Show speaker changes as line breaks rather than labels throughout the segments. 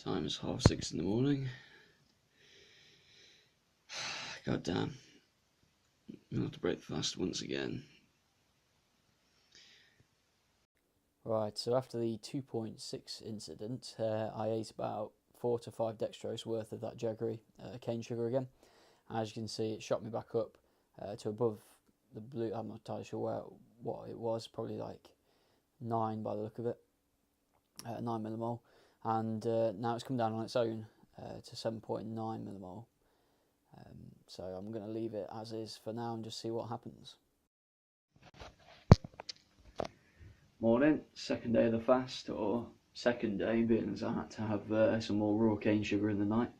Time is 6:30 in the morning. God damn. I'll have to break the fast once again.
Right, so after the 2.6 incident, I ate about 4 to 5 dextrose worth of that Jaggery cane sugar again. As you can see, it shot me back up to above the blue. I'm not entirely sure what it was, probably like 9 by the look of it, 9 millimole, and now it's come down on its own to 7.9 millimole. So I'm going to leave it as is for now and just see what happens.
Morning, second day of the fast, or second day being as I had to have some more raw cane sugar in the night.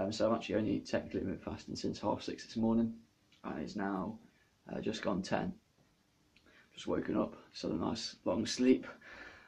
So I've actually only technically been fasting since 6:30 this morning, and it's now just gone 10. Just woken up, just had a nice long sleep,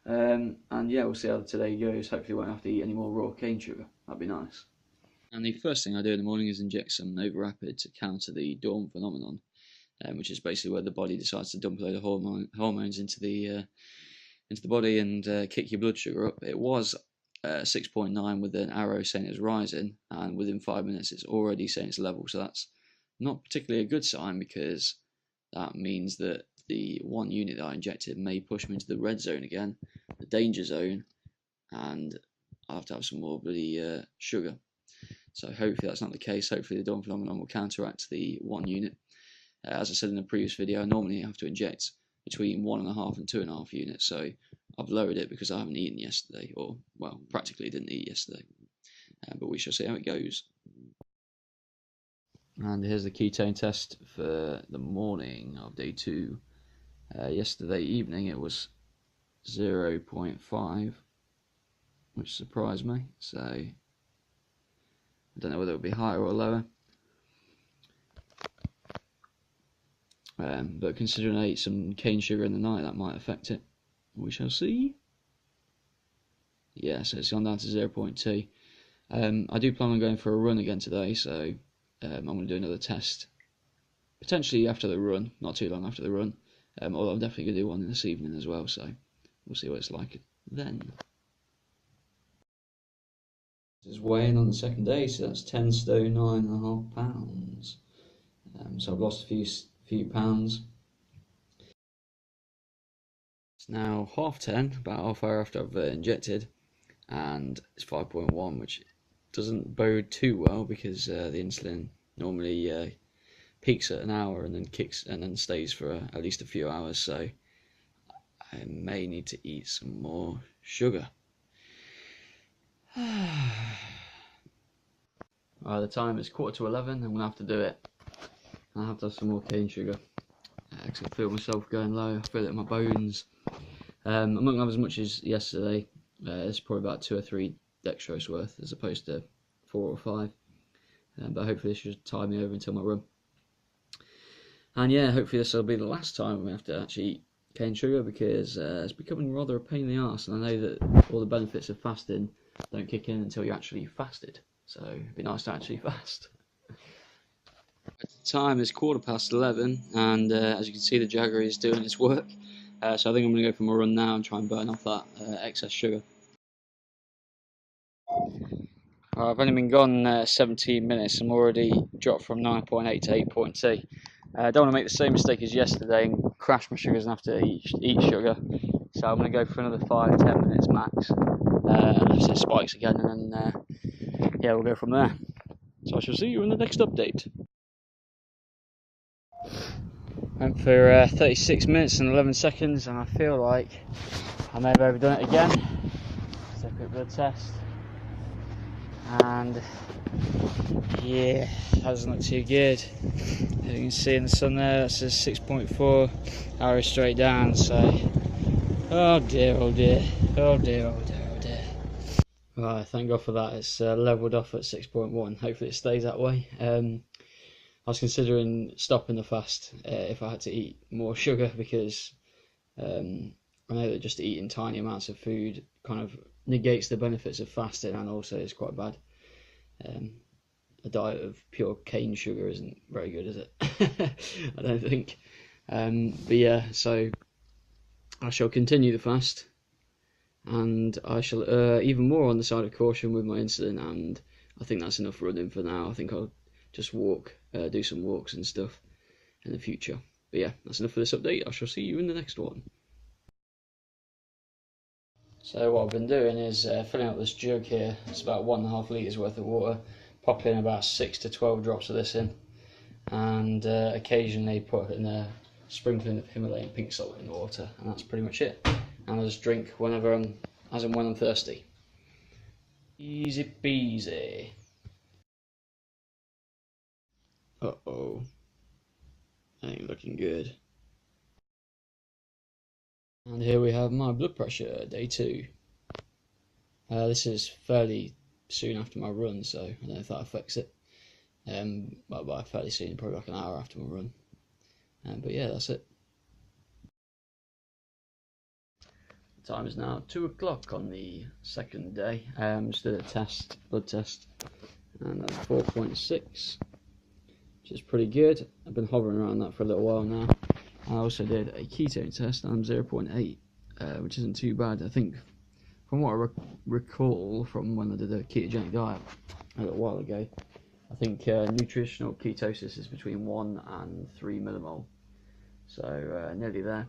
and yeah, we'll see how today goes. Hopefully won't have to eat any more raw cane sugar, that'd be nice. And the first thing I do in the morning is inject some Nova Rapid to counter the dawn phenomenon, which is basically where the body decides to dump a load of hormones into the body and kick your blood sugar up. It was 6.9 with an arrow saying it's rising, and within 5 minutes it's already saying it's level. So that's not particularly a good sign, because that means that the 1 unit that I injected may push me into the red zone again, the danger zone, and I'll have to have some more bloody sugar. So hopefully that's not the case. Hopefully the dawn phenomenon will counteract the 1 unit. As I said in the previous video, I normally have to inject between 1.5 and 2.5 units, so I've lowered it because I haven't eaten yesterday, or, well, practically didn't eat yesterday. But we shall see how it goes. And here's the ketone test for the morning of day 2. Yesterday evening it was 0.5, which surprised me, so I don't know whether it would be higher or lower. But considering I ate some cane sugar in the night, that might affect it. We shall see. Yeah, so it's gone down to 0.2. I do plan on going for a run again today, so I'm going to do another test. Potentially after the run, not too long after the run. Although I'm definitely going to do one this evening as well, so we'll see what it's like then. This is weighing on the second day, so that's 10 stone 9.5 pounds. So I've lost a few pounds. It's now 10:30, about half hour after I've injected, and it's 5.1, which doesn't bode too well, because the insulin normally peaks at an hour and then kicks and then stays for at least a few hours, so I may need to eat some more sugar. The time is 11:15. I'm going to have to do it. I have to have some more cane sugar, because I feel myself going low. I feel it in my bones. I'm not going to have as much as yesterday. It's probably about 2 or 3 dextrose worth, as opposed to 4 or 5. But hopefully this should tide me over until my run. And yeah, hopefully this will be the last time we have to actually eat cane sugar, because it's becoming rather a pain in the arse, and I know that all the benefits of fasting don't kick in until you're actually fasted. So it'd be nice to actually fast. The time is 11:15, and as you can see, the Jaggery is doing its work. So I think I'm going to go for my run now and try and burn off that excess sugar. I've only been gone 17 minutes. I'm already dropped from 9.8 to 8.2. I don't want to make the same mistake as yesterday and crash my sugars and have to eat sugar. So I'm going to go for another 5-10 minutes max, unless it spikes again, and then yeah, we'll go from there. So I shall see you in the next update. Went for 36 minutes and 11 seconds, and I feel like I may have overdone it again. Let's take a quick blood test, and yeah, that doesn't look too good. As you can see in the sun there, that says 6.4, arrow straight down, so oh dear, oh dear, oh dear, oh dear, oh dear. Right, thank God for that. It's levelled off at 6.1. Hopefully it stays that way. I was considering stopping the fast if I had to eat more sugar, because I know that just eating tiny amounts of food kind of negates the benefits of fasting, and also is quite bad. A diet of pure cane sugar isn't very good, is it? I don't think. But yeah, so I shall continue the fast,
and I shall err even more on the side of caution with my insulin, and I think that's enough running for now. I think I'll just walk, do some walks and stuff in the future. But yeah, that's enough for this update. I shall see you in the next one. So what I've been doing is filling up this jug here. It's about 1.5 litres worth of water. Popping about 6 to 12 drops of this in, and occasionally put in a sprinkling of Himalayan pink salt in the water, and that's pretty much it. And I just drink whenever as and when I'm thirsty. Easy peasy. Uh-oh. Ain't looking good. And here we have my blood pressure, day 2. This is fairly soon after my run, so I don't know if that affects it. But by fairly soon, probably like an hour after my run. But yeah, that's it. The time is now 2 o'clock on the second day. Just did a blood test, and that's 4.6, which is pretty good. I've been hovering around that for a little while now. I also did a ketone test, and I'm 0.8, which isn't too bad. I think, from what I recall from when I did a ketogenic diet a little while ago, I think nutritional ketosis is between 1 and 3 millimole, so nearly there.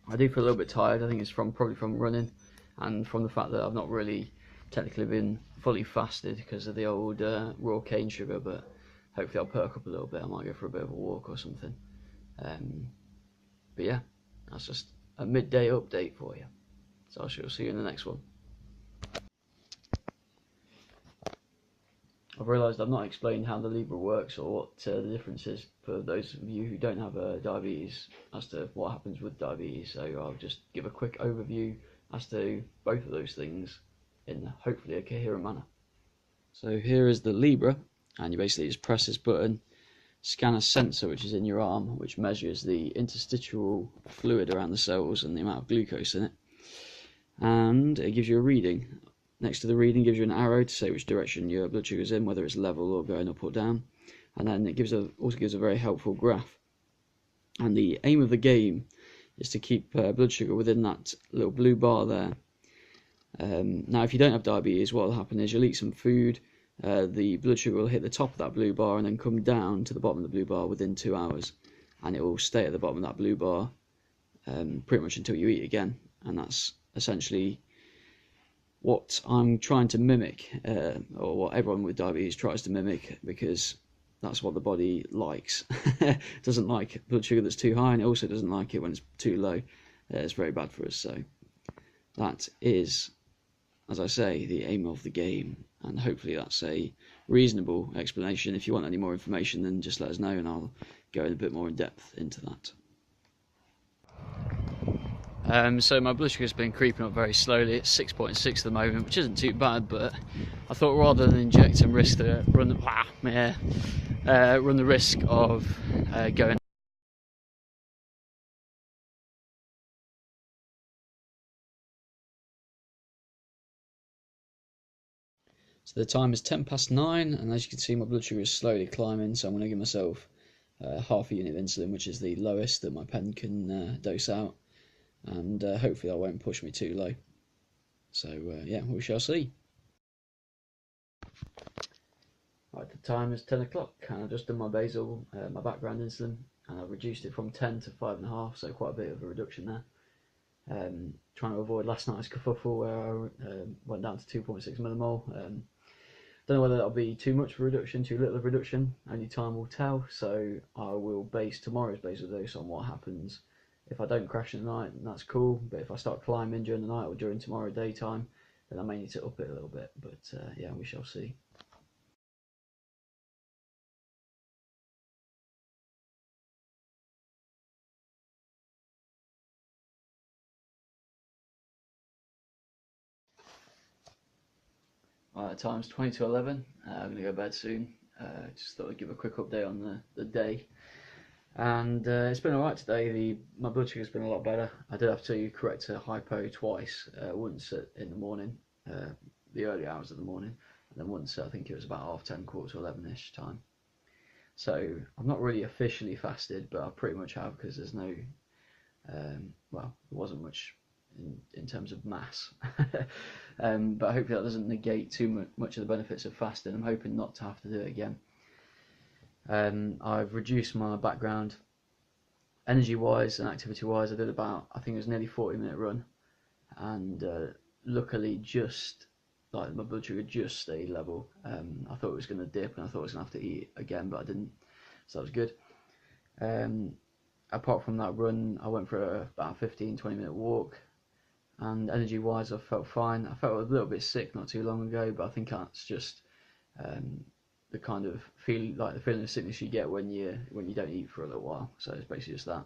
I do feel a little bit tired. I think it's probably from running, and from the fact that I've not really technically been fully fasted because of the old raw cane sugar, but hopefully I'll perk up a little bit. I might go for a bit of a walk or something. But yeah, that's just a midday update for you. So I shall see you in the next one. I've realised I've not explained how the Libre works or what the difference is for those of you who don't have diabetes as to what happens with diabetes. So I'll just give a quick overview as to both of those things in hopefully a coherent manner. So here is the Libre, and you basically just press this button, scan a sensor which is in your arm, which measures the interstitial fluid around the cells and the amount of glucose in it, and it gives you a reading. Next to the reading gives you an arrow to say which direction your blood sugar is in, whether it's level or going up or down, and then it also gives a very helpful graph. And the aim of the game is to keep blood sugar within that little blue bar there. Now if you don't have diabetes, what will happen is you'll eat some food, the blood sugar will hit the top of that blue bar and then come down to the bottom of the blue bar within 2 hours, and it will stay at the bottom of that blue bar pretty much until you eat again. And that's essentially what I'm trying to mimic, or what everyone with diabetes tries to mimic, because that's what the body likes. It doesn't like blood sugar that's too high, and it also doesn't like it when it's too low. It's very bad for us. So that is, as I say, the aim of the game, and hopefully that's a reasonable explanation. If you want any more information, then just let us know and I'll go in a bit more in depth into that. So my blood sugar's been creeping up very slowly. It's 6.6 at the moment, which isn't too bad, but I thought rather than inject and risk to run the risk of going. So the time is 9:10, and as you can see, my blood sugar is slowly climbing. So I'm going to give myself half a unit of insulin, which is the lowest that my pen can dose out, and hopefully that won't push me too low. So yeah, we shall see. Right, the time is 10 o'clock, and I've just done my basal, my background insulin, and I've reduced it from 10 to 5.5, so quite a bit of a reduction there. Trying to avoid last night's kerfuffle where I went down to 2.6 millimole. Don't know whether that'll be too much of a reduction, too little of a reduction. Only time will tell. So I will base tomorrow's basal dose on what happens. If I don't crash in the night, that's cool. But if I start climbing during the night or during tomorrow daytime, then I may need to up it a little bit. But yeah, we shall see. Right, the time's 20 to 11. I'm going to go to bed soon. Just thought I'd give a quick update on the day. And it's been alright today. My blood sugar's been a lot better. I did have to correct a hypo twice. Once in the morning, the early hours of the morning, and then once I think it was about 10:30, 11ish time. So I'm not really officially fasted, but I pretty much have, because there's no, well, there wasn't much
in terms of mass. But hopefully that doesn't negate too much of the benefits of fasting. I'm hoping not to have to do it again. I've reduced my background energy wise and activity wise. I did about, I think it was nearly 40-minute run, and luckily just like my blood sugar just stayed level. I thought it was going to dip and I thought I was going to have to eat again, but I didn't, so that was good. Apart from that run, I went for about a 15-20-minute walk, and energy wise I felt fine. I felt a little bit sick not too long ago, but I think that's just the kind of feeling of sickness you get when you don't eat for a little while. So it's basically just that.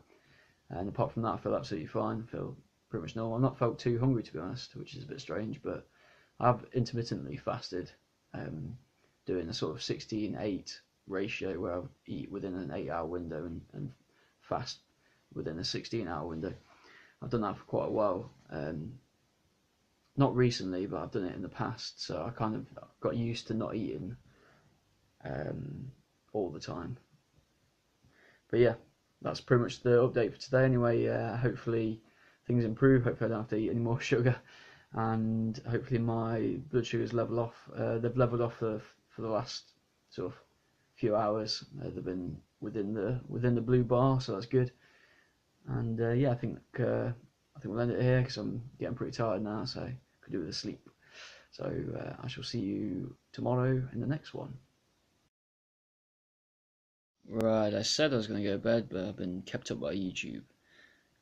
And apart from that, I feel absolutely fine. I feel pretty much normal. I've not felt too hungry, to be honest, which is a bit strange, but I've intermittently fasted, doing a sort of 16-8 ratio where I eat within an 8-hour window and fast within a 16-hour window. I've done that for quite a while. Not recently, but I've done it in the past, so I kind of got used to not eating all the time. But yeah, that's pretty much the update for today anyway. Hopefully things improve. Hopefully I don't have to eat any more sugar, and hopefully my blood sugars level off. They've leveled off for the last sort of few hours. They've been within the blue bar, so that's good. And yeah, I think we'll end it here because I'm getting pretty tired now, so I could do with a sleep. So I shall see you tomorrow in the next one. Right, I said I was going to go to bed, but I've been kept up by YouTube.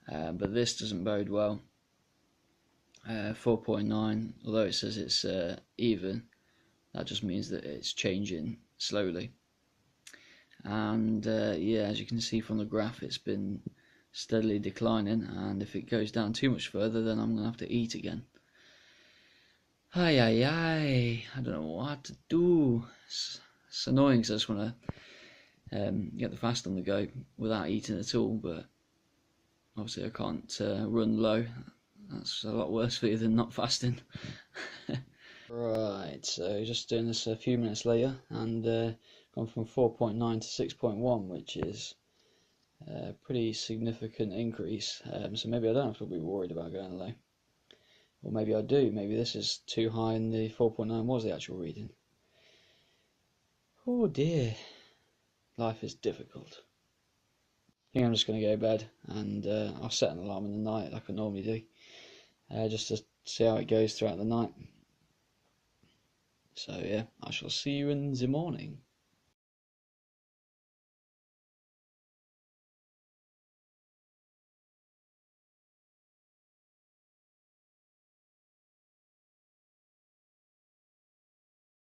But this doesn't bode well. 4.9, although it says it's even, that just means that it's changing slowly. And yeah, as you can see from the graph, it's been steadily declining, and if it goes down too much further, then I'm going to have to eat again. I don't know what to do. It's annoying because I just want to get the fast on the go without eating at all, but obviously I can't run low. That's a lot worse for you than not fasting. Right, so just doing this a few minutes later, and gone from 4.9 to 6.1, which is a pretty significant increase. So maybe I don't have to be worried about going low. Or maybe I do. Maybe this is too high and the 4.9 was the actual reading. Oh dear. Life is difficult. I think I'm just going to go to bed, and I'll set an alarm in the night like I normally do, just to see how it goes throughout the night. So yeah, I shall see you in the morning.